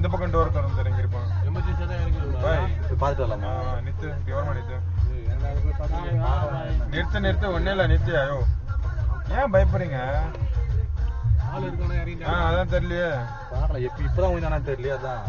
இந்த பக்கம் டோர் திறந்து இறங்கி இருப்பான். எமர்ஜென்சியா தான் இறங்கிடுவோம். பாய் பாத்துட்டு வரலாமா? நித்து விவரமா நிறுத்து ஒன்னே இல்ல நித்து. ஐயோ ஏன் பயப்படுறீங்க? ஆள் இருக்கானே இறங்கிட்டான். அதான் தெரியலையே. பாக்கலாம் இப்பதான் தெரியலையே. அதான்